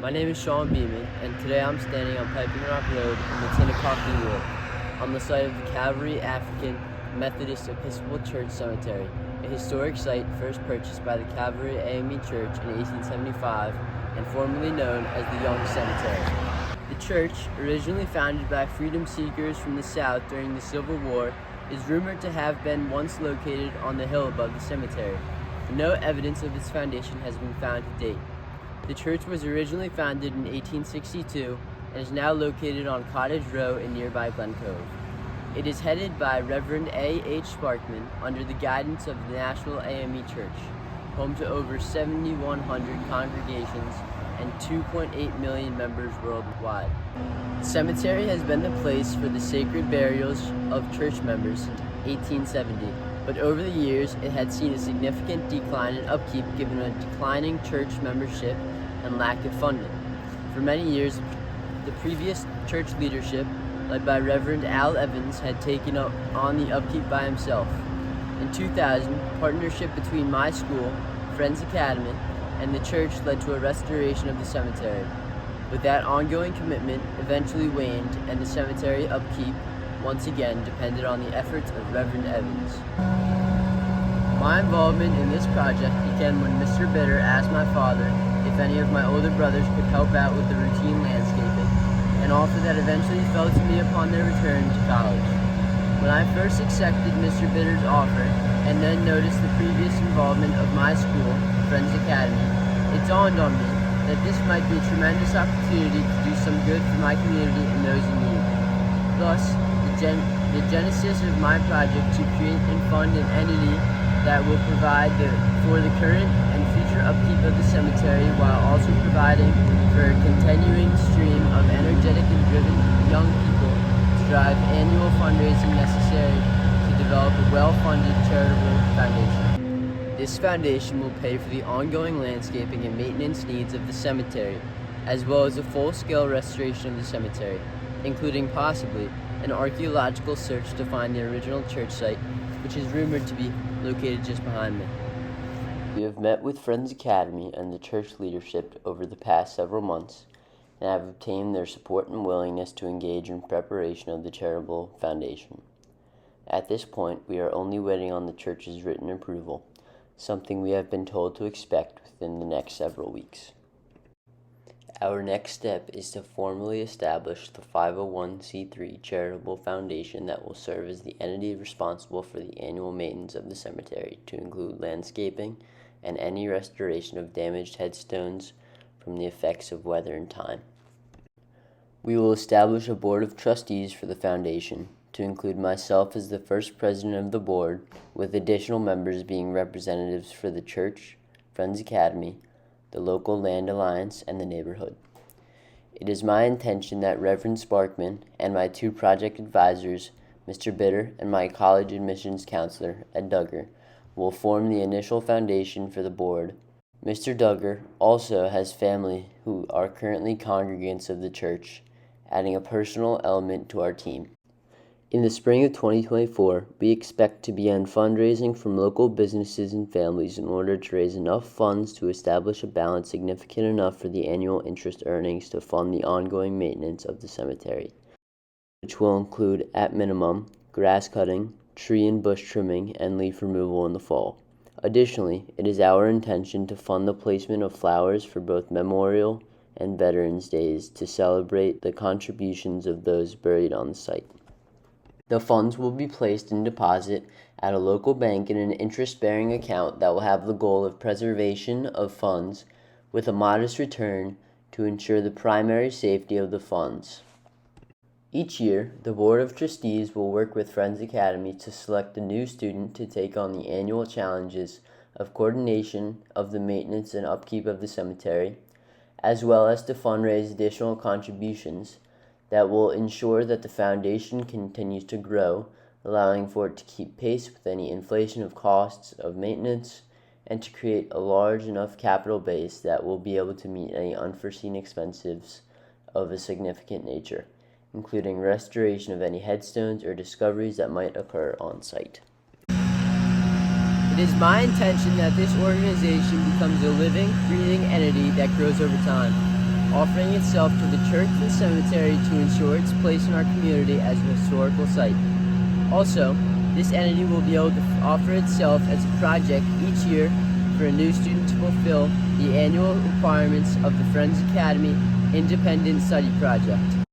My name is Shawn and today I'm standing on Piping Rock Road in the Tinnecock, New York, on the site of the Calvary African Methodist Episcopal Church Cemetery, a historic site first purchased by the Calvary AME Church in 1875 and formerly known as the Young Cemetery. The church, originally founded by freedom seekers from the South during the Civil War, is rumored to have been once located on the hill above the cemetery, but no evidence of its foundation has been found to date. The church was originally founded in 1862 and is now located on Cottage Row in nearby Glen Cove. It is headed by Reverend A.H. Sparkman under the guidance of the National AME Church, home to over 7,100 congregations and 2.8 million members worldwide. The cemetery has been the place for the sacred burials of church members since 1870, but over the years it had seen a significant decline in upkeep given a declining church membership and lack of funding. For many years, the previous church leadership, led by Reverend Al Evans, had taken on the upkeep by himself. In 2000, partnership between my school, Friends Academy, and the church led to a restoration of the cemetery. But that ongoing commitment eventually waned, and the cemetery upkeep once again depended on the efforts of Reverend Evans. My involvement in this project began when Mr. Bitter asked my father if any of my older brothers could help out with the routine landscaping, an offer that eventually fell to me upon their return to college. When I first accepted Mr. Bitter's offer, and then noticed the previous involvement of my school, Friends Academy, it dawned on me that this might be a tremendous opportunity to do some good for my community and those in need. Thus, the genesis of my project to create and fund an entity that will provide for the current and future upkeep of the cemetery while also providing for a continuing stream of energetic and driven young people to drive annual fundraising necessary to develop a well-funded charitable foundation. This foundation will pay for the ongoing landscaping and maintenance needs of the cemetery, as well as a full-scale restoration of the cemetery, including possibly an archaeological search to find the original church site, which is rumored to be located just behind me. We have met with Friends Academy and the church leadership over the past several months and have obtained their support and willingness to engage in preparation of the charitable foundation. At this point, we are only waiting on the church's written approval, something we have been told to expect within the next several weeks. Our next step is to formally establish the 501c3 charitable foundation that will serve as the entity responsible for the annual maintenance of the cemetery, to include landscaping and any restoration of damaged headstones from the effects of weather and time. We will establish a board of trustees for the foundation, to include myself as the first president of the board, with additional members being representatives for the church, Friends Academy, the local land alliance, and the neighborhood. It is my intention that Reverend Sparkman and my two project advisors, Mr. Bitter and my college admissions counselor, Ed Duggar, will form the initial foundation for the board. Mr. Duggar also has family who are currently congregants of the church, adding a personal element to our team. In the spring of 2024, we expect to begin fundraising from local businesses and families in order to raise enough funds to establish a balance significant enough for the annual interest earnings to fund the ongoing maintenance of the cemetery, which will include, at minimum, grass cutting, tree and bush trimming, and leaf removal in the fall. Additionally, it is our intention to fund the placement of flowers for both Memorial and Veterans Days to celebrate the contributions of those buried on the site. The funds will be placed in deposit at a local bank in an interest-bearing account that will have the goal of preservation of funds with a modest return to ensure the primary safety of the funds. Each year, the Board of Trustees will work with Friends Academy to select a new student to take on the annual challenges of coordination of the maintenance and upkeep of the cemetery, as well as to fundraise additional contributions that will ensure that the foundation continues to grow, allowing for it to keep pace with any inflation of costs of maintenance and to create a large enough capital base that will be able to meet any unforeseen expenses of a significant nature, including restoration of any headstones or discoveries that might occur on site. It is my intention that this organization becomes a living, breathing entity that grows over time. offering itself to the church and cemetery to ensure its place in our community as a historical site. Also, this entity will be able to offer itself as a project each year for a new student to fulfill the annual requirements of the Friends Academy Independent Study Project.